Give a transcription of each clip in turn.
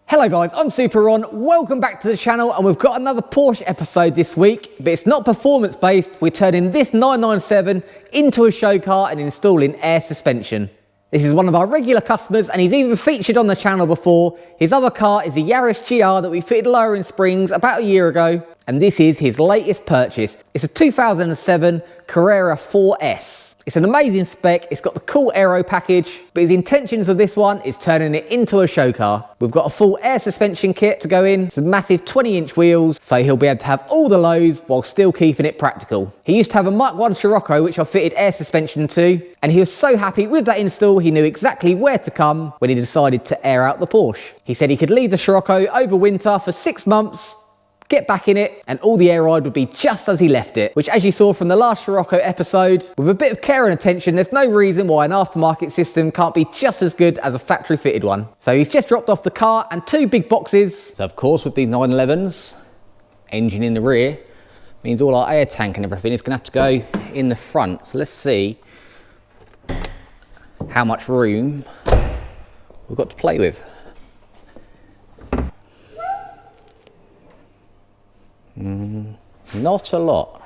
Hello guys, I'm Super Ron, welcome back to the channel, and we've got another Porsche episode this week, but it's not performance based. We're turning this 997 into a show car and installing air suspension. This is one of our regular customers and he's even featured on the channel before. His other car is a Yaris GR that we fitted lowering springs about a year ago, and this is his latest purchase. It's a 2007 Carrera 4S. It's an amazing spec, it's got the cool aero package, but his intentions of this one is turning it into a show car. We've got a full air suspension kit to go in, some massive 20-inch wheels, so he'll be able to have all the lows while still keeping it practical. He used to have a Mark 1 Scirocco which I fitted air suspension to, and he was so happy with that install he knew exactly where to come when he decided to air out the Porsche. He said he could leave the Scirocco over winter for 6 months, get back in it, and all the air ride would be just as he left it, which, as you saw from the last Scirocco episode, with a bit of care and attention, there's no reason why an aftermarket system can't be just as good as a factory fitted one. So he's just dropped off the car and 2 big boxes. So of course with these 911s, engine in the rear, means all our air tank and everything is going to have to go in the front. So let's see how much room we've got to play with. Not a lot.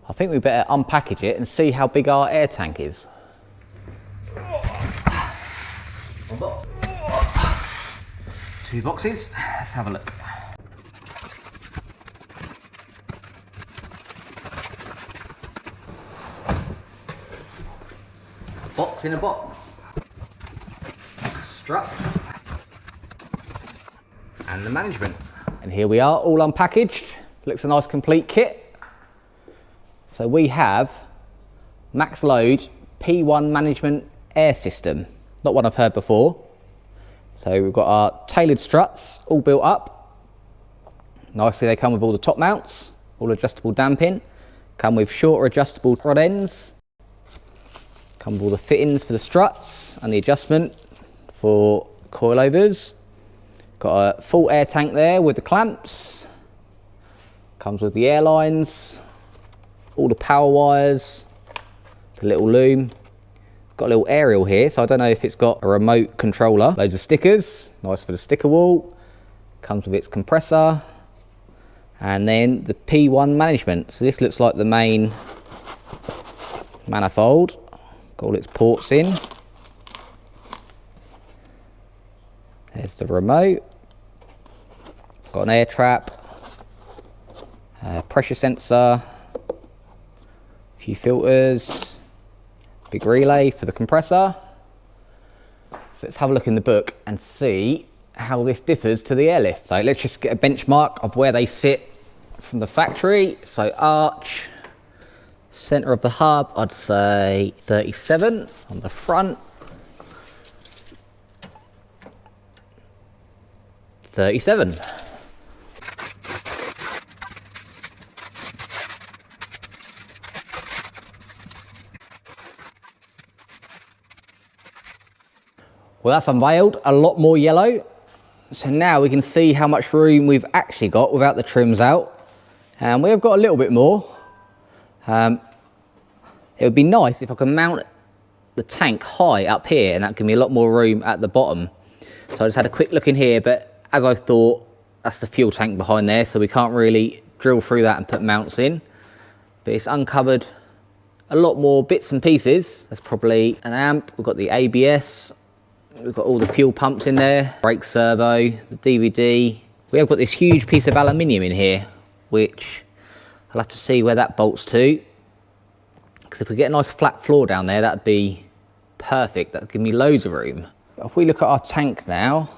I think we better unpackage it and see how big our air tank is. 2 boxes, let's have a look. Box in a box. Struts. And the management. And here we are, all unpackaged. Looks a nice complete kit. So we have MAXLOAD P1 management air system. Not one I've heard before. So we've got our tailored struts all built up. Nicely they come with all the top mounts, all adjustable damping. Come with shorter adjustable rod ends. Come with all the fittings for the struts and the adjustment for coilovers. Got a full air tank there with the clamps. Comes with the air lines, all the power wires, the little loom. Got a little aerial here, so I don't know if it's got a remote controller. Loads of stickers, nice for the sticker wall. Comes with its compressor. And then the P1 management. So this looks like the main manifold. Got all its ports in. There's the remote. Got an air trap, pressure sensor, a few filters, big relay for the compressor. So let's have a look in the book and see how this differs to the airlift. So let's just get a benchmark of where they sit from the factory. So arch, center of the hub, I'd say 37 on the front. 37. Well, that's unveiled, a lot more yellow. So now we can see how much room we've actually got without the trims out. And we have got a little bit more. It would be nice if I could mount the tank high up here, and that give me a lot more room at the bottom. So I just had a quick look in here, but as I thought, that's the fuel tank behind there, so we can't really drill through that and put mounts in. But it's uncovered a lot more bits and pieces. There's probably an amp, we've got the ABS, we've got all the fuel pumps in there, brake servo, the DVD. We have got this huge piece of aluminium in here, which I'll have to see where that bolts to. Because if we get a nice flat floor down there, that'd be perfect. That'd give me loads of room. But if we look at our tank now,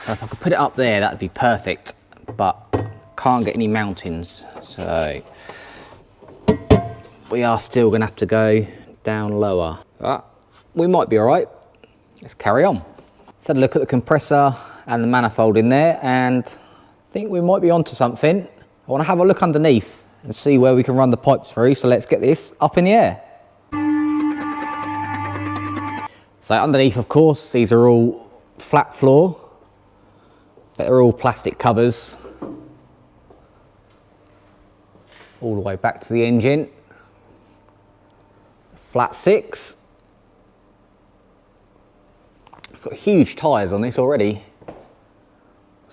if I could put it up there, that'd be perfect, but can't get any mountings. So we are still gonna have to go down lower. But we might be all right. Let's carry on. Let's have a look at the compressor and the manifold in there, and I think we might be onto something. I wanna have a look underneath and see where we can run the pipes through. So let's get this up in the air. So underneath, of course, these are all flat floor, but they're all plastic covers all the way back to the engine. Flat 6. It's got huge tyres on this already.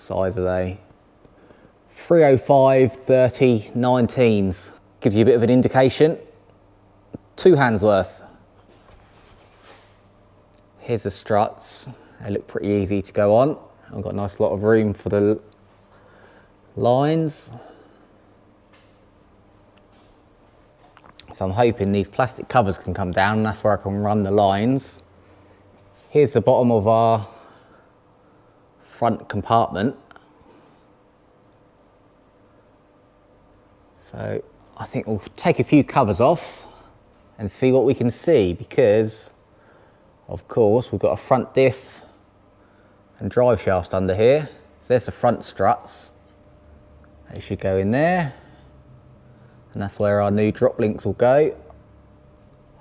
size are they? 305 30 19s. Gives you a bit of an indication. 2 hands worth. Here's the struts. They look pretty easy to go on. I've got a nice lot of room for the lines. So I'm hoping these plastic covers can come down, and that's where I can run the lines. Here's the bottom of our front compartment. So I think we'll take a few covers off and see what we can see, because of course we've got a front diff and drive shaft under here. So there's the front struts. They should go in there. And that's where our new drop links will go.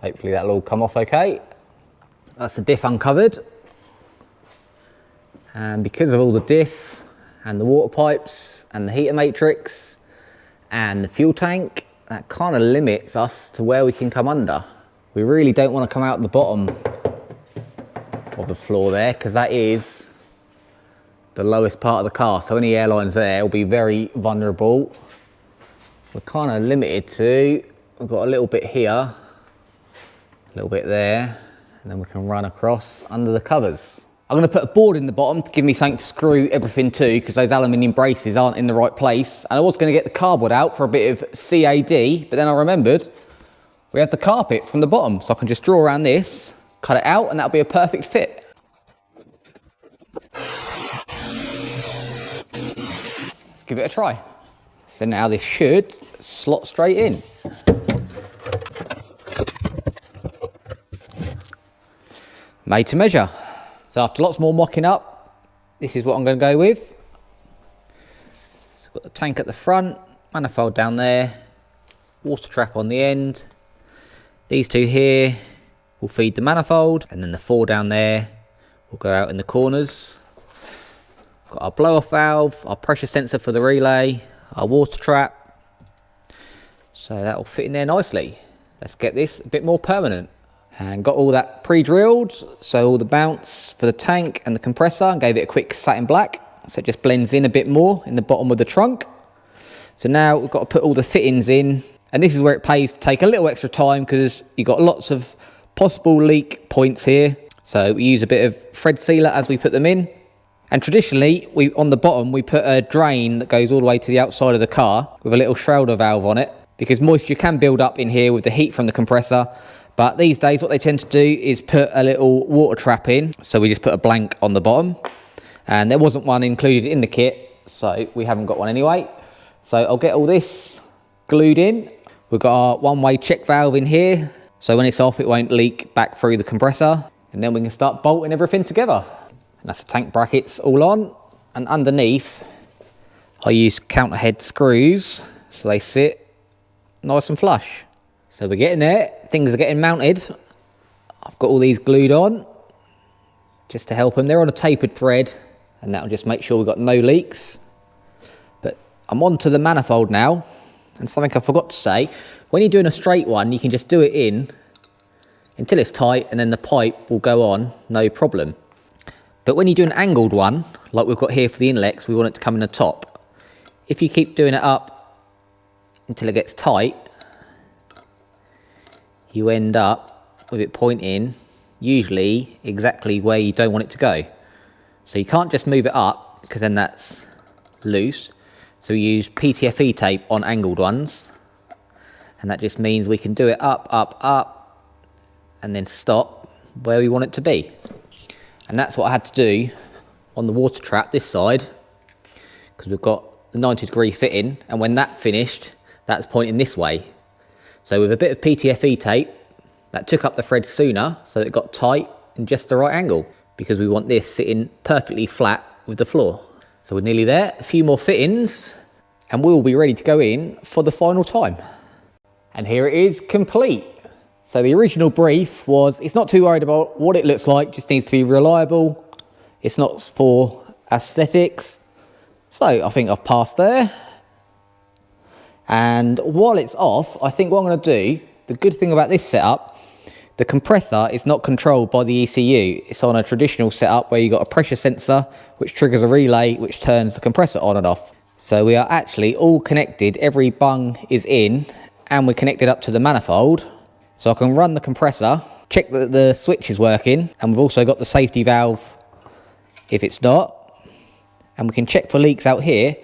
Hopefully that'll all come off okay. That's the diff uncovered. And because of all the diff and the water pipes and the heater matrix and the fuel tank, that kind of limits us to where we can come under. We really don't want to come out the bottom of the floor there, because that is the lowest part of the car. So any airlines there will be very vulnerable. We're kind of limited to, we've got a little bit here, a little bit there, and then we can run across under the covers. I'm going to put a board in the bottom to give me something to screw everything to, because those aluminium braces aren't in the right place. And I was going to get the cardboard out for a bit of CAD, but then I remembered we have the carpet from the bottom, so I can just draw around this, cut it out, and that'll be a perfect fit. Let's give it a try. So now this should slot straight in. Made to measure. So after lots more mocking up, this is what I'm going to go with. So I've got the tank at the front, manifold down there, water trap on the end. These two here will feed the manifold, and then the 4 down there will go out in the corners. Got our blow off valve, our pressure sensor for the relay, our water trap. So that will fit in there nicely. Let's get this a bit more permanent. And got all that pre-drilled, so all the bounce for the tank and the compressor, and gave it a quick satin black, so it just blends in a bit more in the bottom of the trunk. So now we've got to put all the fittings in, and this is where it pays to take a little extra time, because you've got lots of possible leak points here. So we use a bit of thread sealer as we put them in. And traditionally, on the bottom, we put a drain that goes all the way to the outside of the car with a little shrouder valve on it, because moisture can build up in here with the heat from the compressor. But these days, what they tend to do is put a little water trap in. So we just put a blank on the bottom, and there wasn't one included in the kit, so we haven't got one anyway. So I'll get all this glued in. We've got our one-way check valve in here, so when it's off, it won't leak back through the compressor. And then we can start bolting everything together. And that's the tank brackets all on. And underneath, I use counter head screws, so they sit nice and flush. So we're getting there, things are getting mounted. I've got all these glued on, just to help them. They're on a tapered thread, and that'll just make sure we've got no leaks. But I'm on to the manifold now, and something I forgot to say, when you're doing a straight one, you can just do it in until it's tight, and then the pipe will go on, no problem. But when you do an angled one, like we've got here for the inlets, we want it to come in the top. If you keep doing it up until it gets tight, you end up with it pointing usually exactly where you don't want it to go. So you can't just move it up, because then that's loose. So we use PTFE tape on angled ones, and that just means we can do it up, up, up, and then stop where we want it to be. And that's what I had to do on the water trap this side, because we've got the 90-degree fitting, and when that finished, that's pointing this way. So with a bit of PTFE tape, that took up the thread sooner, so it got tight in just the right angle, because we want this sitting perfectly flat with the floor. So we're nearly there, a few more fittings, and we'll be ready to go in for the final time. And here it is, complete. So the original brief was, it's not too worried about what it looks like, just needs to be reliable. It's not for aesthetics. So I think I've passed there. And while it's off, I think what I'm going to do, the good thing about this setup, The compressor is not controlled by the ECU. It's on a traditional setup where you've got a pressure sensor which triggers a relay which turns the compressor on and off. So we are actually all connected, every bung is in, and we're connected up to the manifold. So I can run the compressor, check that the switch is working, and we've also got the safety valve if it's not. And we can check for leaks out here,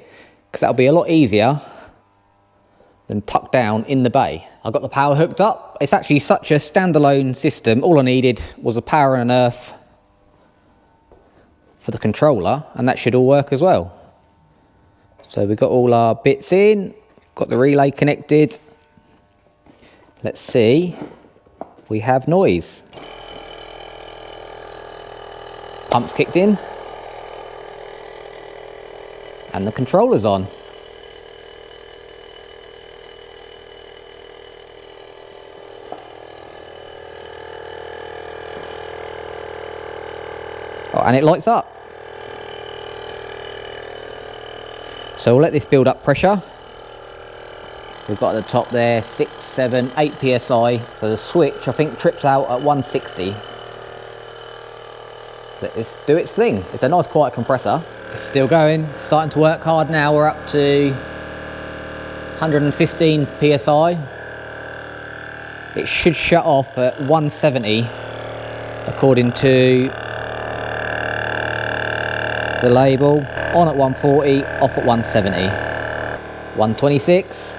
because that'll be a lot easier than tucked down in the bay. I've got the power hooked up. It's actually such a standalone system. All I needed was a power and an earth for the controller, and that should all work as well. So we've got all our bits in, got the relay connected. Let's see if we have noise. Pump's kicked in, and the controller's on. Oh, and it lights up. So we'll let this build up pressure. We've got at the top there 6, 7, 8 psi. So the switch I think trips out at 160. Let this do its thing. It's a nice quiet compressor. It's still going, starting to work hard now. We're up to 115 psi. It should shut off at 170 according to the label. On at 140, off at 170. 126.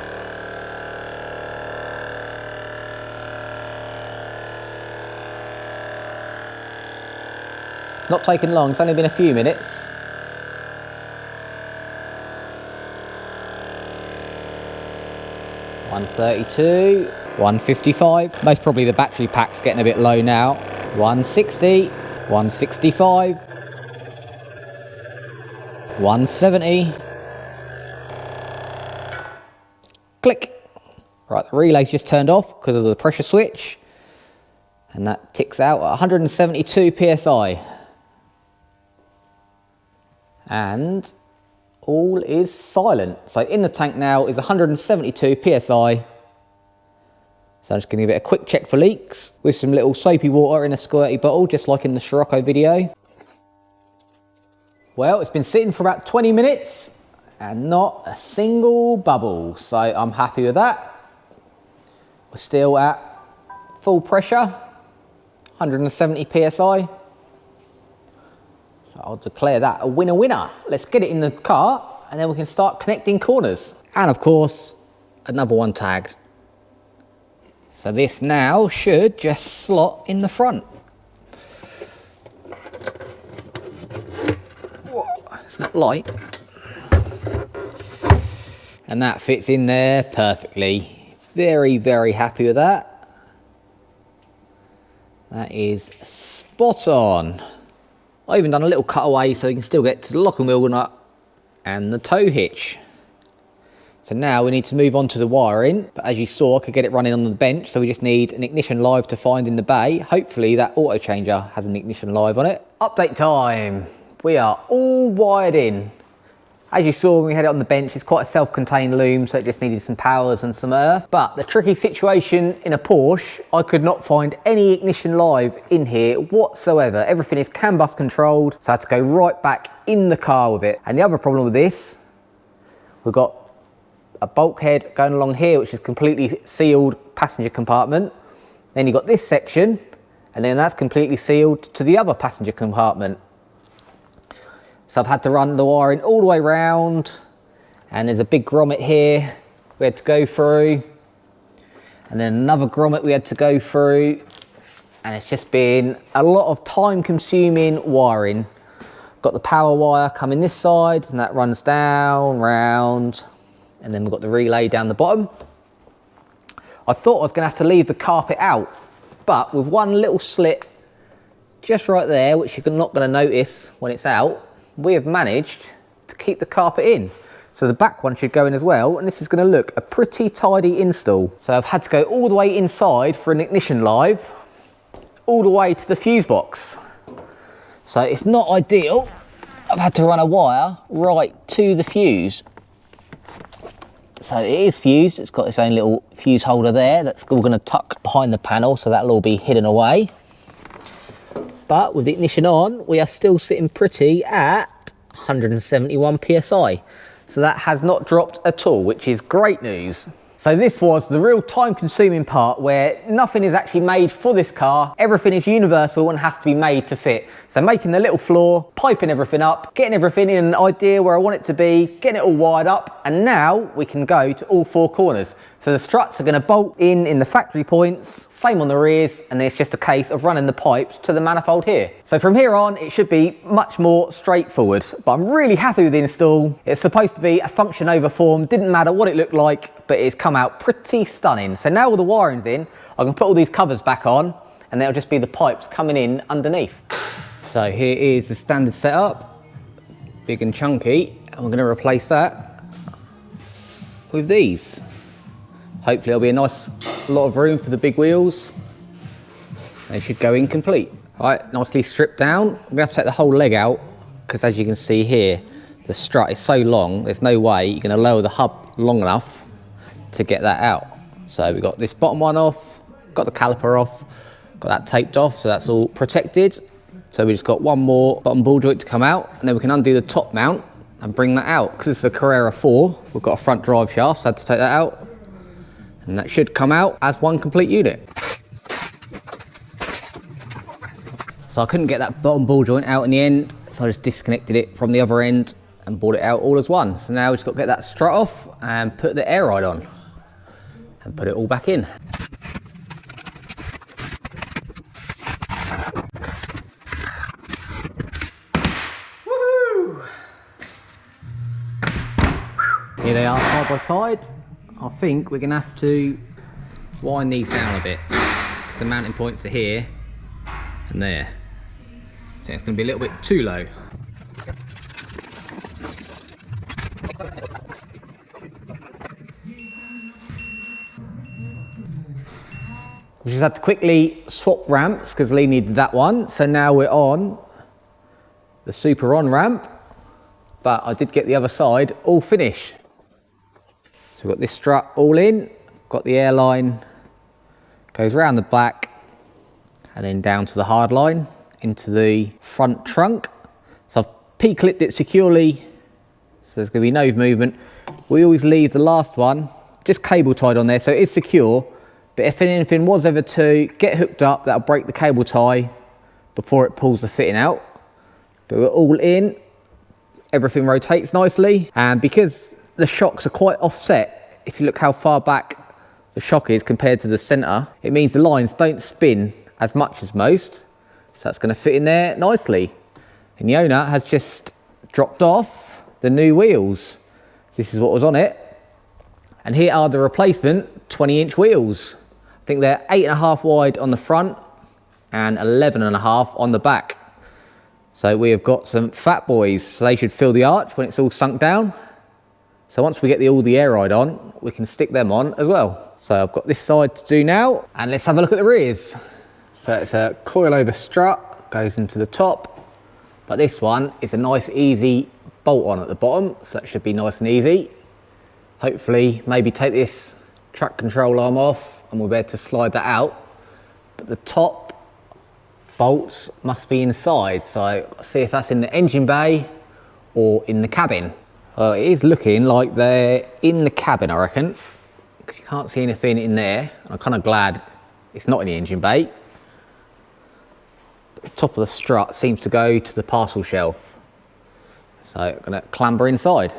It's not taken long, it's only been a few minutes. $132, $155. Most probably the battery pack's getting a bit low now. $160, $165. 170. Click. Right, the relay's just turned off because of the pressure switch, and that ticks out at 172 psi. And all is silent. So in the tank now is 172 psi. So I'm just going to give it a quick check for leaks with some little soapy water in a squirty bottle, just like in the Scirocco video. Well, it's been sitting for about 20 minutes and not a single bubble, so I'm happy with that. We're still at full pressure, 170 psi. So I'll declare that a winner. Let's get it in the car and then we can start connecting corners. And of course, another one tagged. So this now should just slot in the front. It's not light, and that fits in there perfectly. Very happy with that. That is spot on. I even done a little cutaway so you can still get to the lock and wheel nut and the tow hitch. So now we need to move on to the wiring, but as you saw I could get it running on the bench, so we just need an ignition live to find in the bay. Hopefully that auto changer has an ignition live on it. Update time. We are all wired in. As you saw when we had it on the bench, it's quite a self-contained loom, so it just needed some powers and some earth. But the tricky situation in a Porsche, I could not find any ignition live in here whatsoever. Everything is CAN bus controlled, so I had to go right back in the car with it. And the other problem with this, we've got a bulkhead going along here, which is completely sealed passenger compartment. Then you've got this section, and then that's completely sealed to the other passenger compartment. So I've had to run the wiring all the way around, and there's a big grommet here we had to go through, and then another grommet we had to go through, and it's just been a lot of time consuming wiring. Got the power wire coming this side, and that runs down, round, and then we've got the relay down the bottom. I thought I was going to have to leave the carpet out, but with one little slit just right there, which you're not going to notice when it's out, we have managed to keep the carpet in. So the back one should go in as well, and this is going to look a pretty tidy install. So I've had to go all the way inside for an ignition live, all the way to the fuse box. So it's not ideal. I've had to run a wire right to the fuse. So it is fused, it's got its own little fuse holder there that's all going to tuck behind the panel, so that'll all be hidden away. But with the ignition on, we are still sitting pretty at 171 psi. So that has not dropped at all, which is great news. So this was the real time-consuming part where nothing is actually made for this car. Everything is universal and has to be made to fit. So making the little floor, piping everything up, getting everything in an idea where I want it to be, getting it all wired up, and now we can go to all four corners. So the struts are going to bolt in the factory points, same on the rears, and it's just a case of running the pipes to the manifold here. So from here on, it should be much more straightforward, but I'm really happy with the install. It's supposed to be a function over form, didn't matter what it looked like, but it's come out pretty stunning. So now all the wiring's in, I can put all these covers back on, and there'll just be the pipes coming in underneath. So here is the standard setup, big and chunky, and we're going to replace that with these. Hopefully there'll be a nice lot of room for the big wheels. They should go in complete. All right, nicely stripped down. I'm gonna have to take the whole leg out because as you can see here, the strut is so long, there's no way you're gonna lower the hub long enough to get that out. So we've got this bottom one off, got the caliper off, got that taped off, so that's all protected. So we just got one more bottom ball joint to come out, and then we can undo the top mount and bring that out. Because it's a Carrera 4, we've got a front drive shaft, so I had to take that out. And that should come out as one complete unit. So I couldn't get that bottom ball joint out in the end, so I just disconnected it from the other end and brought it out all as one. So now we've just got to get that strut off and put the air ride on and put it all back in. Woohoo! Here they are side by side. I think we're going to have to wind these down a bit. The mounting points are here and there. So it's going to be a little bit too low. We just had to quickly swap ramps because Lee needed that one. So now we're on the Super On ramp, but I did get the other side all finished. So we've got this strut all in, got the airline, goes around the back and then down to the hard line into the front trunk. So I've P-clipped it securely, so there's going to be no movement. We always leave the last one just cable tied on there, so it is secure, but if anything was ever to get hooked up, that'll break the cable tie before it pulls the fitting out. But we're all in, everything rotates nicely, and because the shocks are quite offset, if you look how far back the shock is compared to the center, it means the lines don't spin as much as most. So that's going to fit in there nicely. And the owner has just dropped off the new wheels. This is what was on it. And here are the replacement 20-inch wheels. I think they're 8.5 wide on the front and 11.5 on the back. So we have got some fat boys. So they should fill the arch when it's all sunk down. So once we get all the air ride on, we can stick them on as well. So I've got this side to do now, and let's have a look at the rears. So it's a coilover strut, goes into the top, but this one is a nice easy bolt on at the bottom, so that should be nice and easy. Hopefully maybe take this track control arm off and we'll be able to slide that out. But the top bolts must be inside, so I'll see if that's in the engine bay or in the cabin. It is looking like they're in the cabin, I reckon, because you can't see anything in there. I'm kind of glad it's not in the engine bay. But the top of the strut seems to go to the parcel shelf. So I'm going to clamber inside.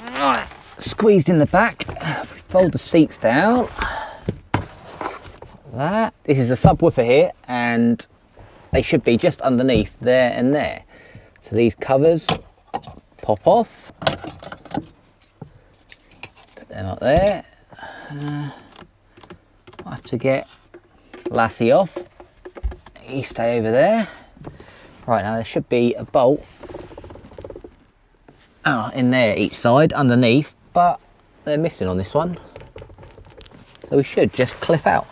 Right, squeezed in the back, fold the seats down. That. This is a subwoofer here, and they should be just underneath there and there. So these covers pop off, put them up there. I'll have to get Lassie off. You stay over there. Right, now there should be a bolt in there each side underneath, but they're missing on this one. So we should just clip out.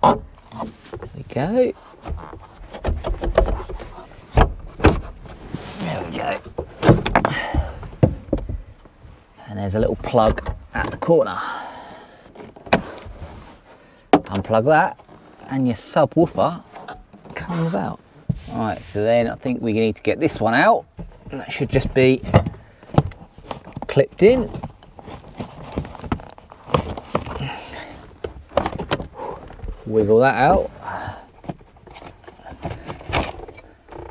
There we go. there's a little plug at the corner. Unplug that and your subwoofer comes out. Alright, so then I think we need to get this one out. That should just be clipped in. Wiggle that out.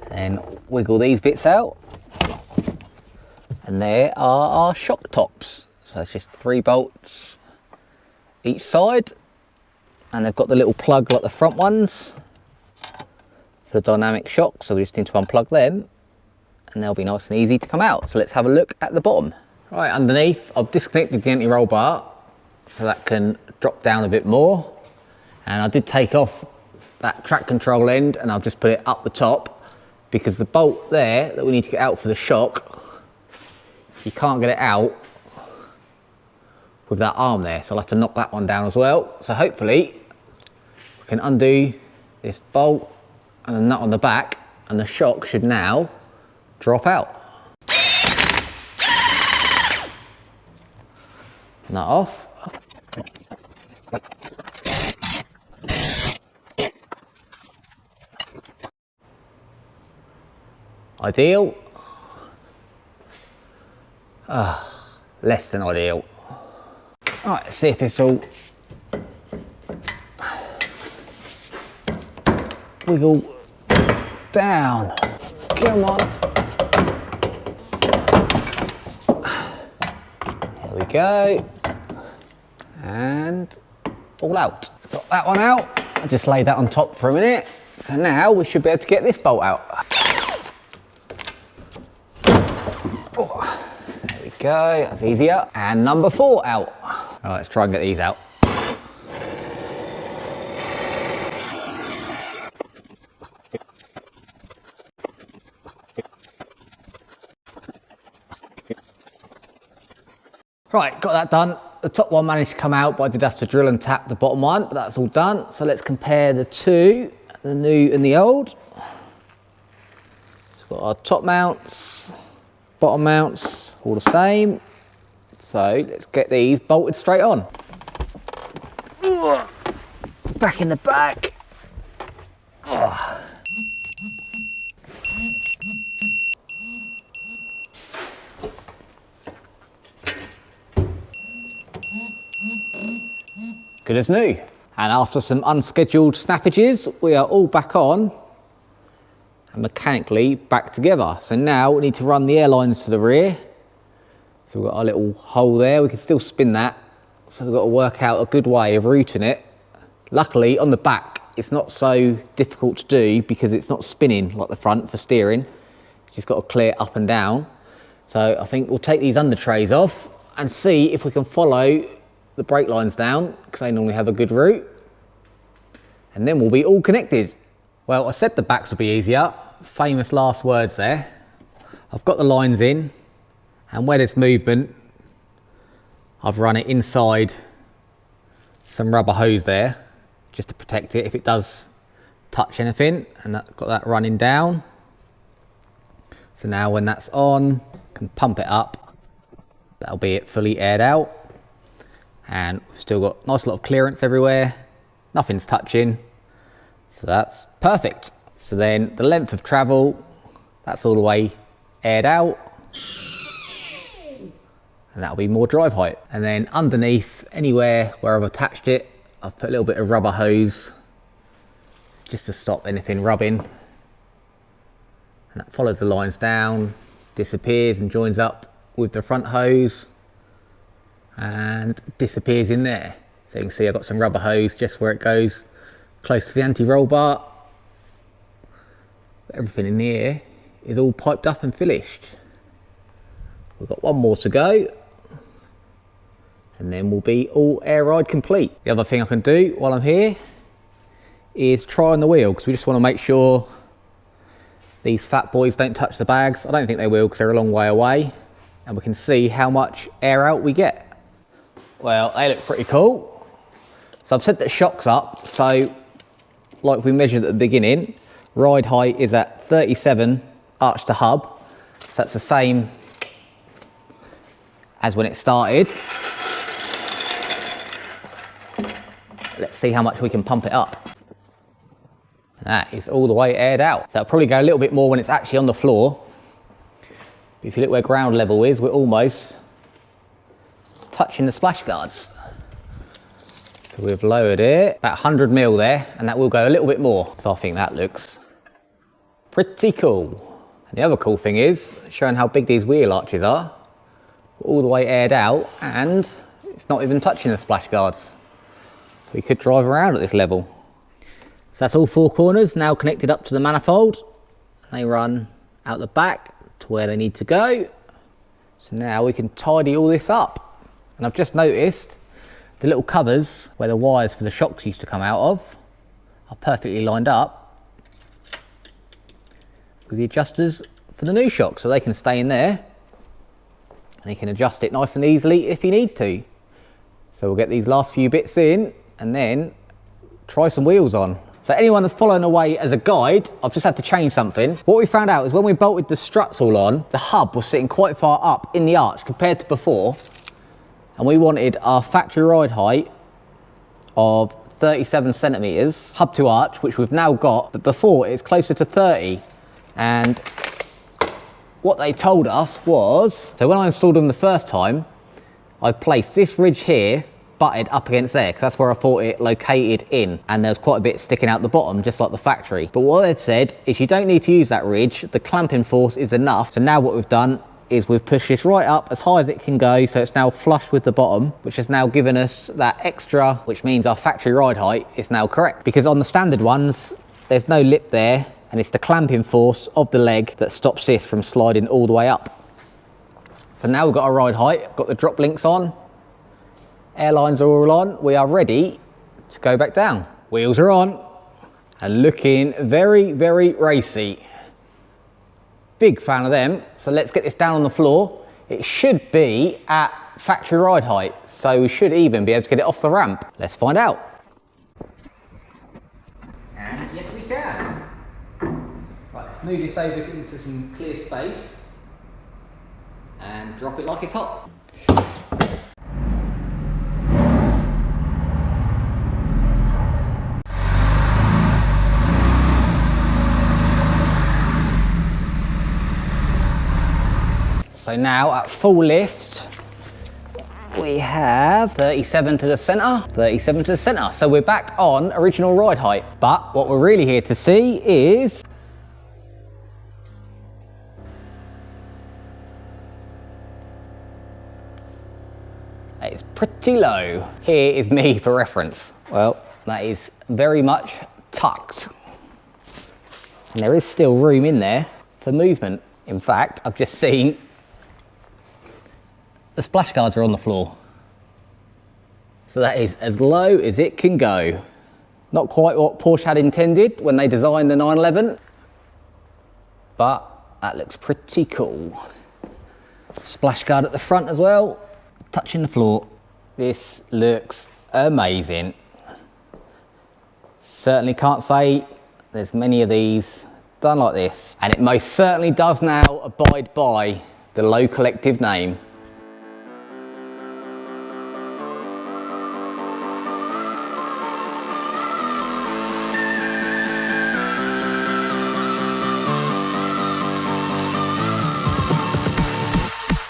Then wiggle these bits out. And there are our shock tops. So it's just 3 bolts each side. And they've got the little plug like the front ones for the dynamic shock. So we just need to unplug them and they'll be nice and easy to come out. So let's have a look at the bottom. Right, underneath I've disconnected the anti-roll bar so that can drop down a bit more. And I did take off that track control end and I've just put it up the top because the bolt there that we need to get out for the shock, you can't get it out with that arm there. So I'll have to knock that one down as well. So hopefully we can undo this bolt and the nut on the back and the shock should now drop out. Nut off. Ideal. Less than ideal. Alright, let's see if it's all wiggle down. Come on. There we go. And all out. Got that one out. I just laid that on top for a minute. So now we should be able to get this bolt out. Oh, there we go, that's easier. And number 4 out. All right, let's try and get these out. Right, got that done. The top one managed to come out, but I did have to drill and tap the bottom one, but that's all done. So let's compare the two, the new and the old. So we've got our top mounts, bottom mounts, all the same. So let's get these bolted straight on. Back in the back. Good as new. And after some unscheduled snappages, we are all back on and mechanically back together. So now we need to run the airlines to the rear. So we've got our little hole there. We can still spin that. So we've got to work out a good way of routing it. Luckily on the back, it's not so difficult to do because it's not spinning like the front for steering. It's just got to clear up and down. So I think we'll take these under trays off and see if we can follow the brake lines down because they normally have a good route, and then we'll be all connected. Well, I said the backs would be easier. Famous last words there. I've got the lines in, and where there's movement, I've run it inside some rubber hose there just to protect it if it does touch anything, and I've got that running down. So now when that's on, I can pump it up. That'll be it fully aired out. And we've still got a nice lot of clearance everywhere, nothing's touching, so that's perfect. So then the length of travel, that's all the way aired out, and that'll be more drive height. And then underneath, anywhere where I've attached it, I've put a little bit of rubber hose just to stop anything rubbing, and that follows the lines down, disappears and joins up with the front hose and disappears in there. So you can see I've got some rubber hose just where it goes close to the anti-roll bar. But everything in here is all piped up and finished. We've got one more to go and then we'll be all air ride complete. The other thing I can do while I'm here is try on the wheel, because we just want to make sure these fat boys don't touch the bags. I don't think they will because they're a long way away, and we can see how much air out we get. Well, they look pretty cool. So I've set the shocks up, so like we measured at the beginning, ride height is at 37 arch to hub. So that's the same as when it started. Let's see how much we can pump it up. That is all the way aired out. So it'll probably go a little bit more when it's actually on the floor. But if you look where ground level is, we're almost touching the splash guards. So we've lowered it, about 100 mil there, and that will go a little bit more. So I think that looks pretty cool. And the other cool thing is, showing how big these wheel arches are, all the way aired out, and it's not even touching the splash guards. So we could drive around at this level. So that's all four corners now connected up to the manifold. They run out the back to where they need to go. So now we can tidy all this up. And I've just noticed the little covers where the wires for the shocks used to come out of are perfectly lined up with the adjusters for the new shocks, so they can stay in there and he can adjust it nice and easily if he needs to. So we'll get these last few bits in and then try some wheels on. So anyone that's following away as a guide, I've just had to change something. What we found out is when we bolted the struts all on, the hub was sitting quite far up in the arch compared to before. And we wanted our factory ride height of 37 centimeters, hub to arch, which we've now got, but before it's closer to 30. And what they told us was, so when I installed them the first time, I placed this ridge here, butted up against there, because that's where I thought it located in. And there's quite a bit sticking out the bottom, just like the factory. But what they've said is you don't need to use that ridge, the clamping force is enough. So now what we've done is we've pushed this right up as high as it can go, so it's now flush with the bottom, which has now given us that extra, which means our factory ride height is now correct. Because on the standard ones, there's no lip there, and it's the clamping force of the leg that stops this from sliding all the way up. So now we've got our ride height, got the drop links on, airlines are all on, we are ready to go back down. Wheels are on, and looking very, very racy. Big fan of them. So let's get this down on the floor. It should be at factory ride height, so we should even be able to get it off the ramp. Let's find out. And yes, we can. Right, let's move this over into some clear space and drop it like it's hot. So now at full lift, we have 37 to the center, 37 to the center. So we're back on original ride height. But what we're really here to see is it's pretty low. Here is me for reference. Well, that is very much tucked. And there is still room in there for movement. In fact, I've just seen the splash guards are on the floor. So that is as low as it can go. Not quite what Porsche had intended when they designed the 911, but that looks pretty cool. Splash guard at the front as well, touching the floor. This looks amazing. Certainly can't say there's many of these done like this. And it most certainly does now abide by the Low Collective name.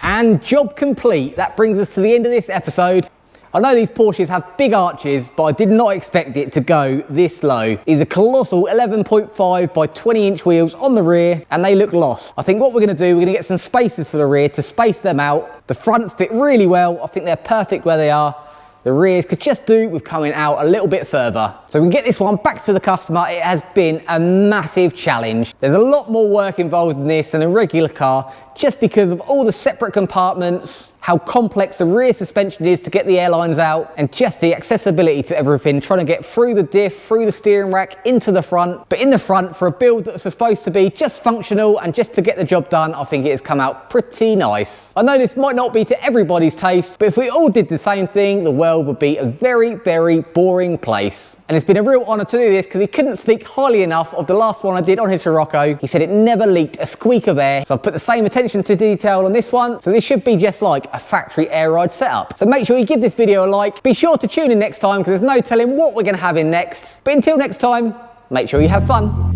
And job complete. That brings us to the end of this episode. I know these Porsches have big arches, but I did not expect it to go this low. It's a colossal 11.5 by 20 inch wheels on the rear, and they look lost. I think what we're gonna do, we're gonna get some spacers for the rear to space them out. The fronts fit really well. I think they're perfect where they are. The rears could just do with coming out a little bit further. So we can get this one back to the customer. It has been a massive challenge. There's a lot more work involved in this than a regular car, just because of all the separate compartments, how complex the rear suspension is to get the airlines out, and just the accessibility to everything, trying to get through the diff, through the steering rack, into the front. But in the front, for a build that's supposed to be just functional and just to get the job done, I think it has come out pretty nice. I know this might not be to everybody's taste, but if we all did the same thing, the world would be a very, very boring place. And it's been a real honour to do this because he couldn't speak highly enough of the last one I did on his Scirocco. He said it never leaked a squeak of air. So I've put the same attention to detail on this one. So this should be just like a factory air ride setup. So make sure you give this video a like. Be sure to tune in next time because there's no telling what we're going to have in next. But until next time, make sure you have fun.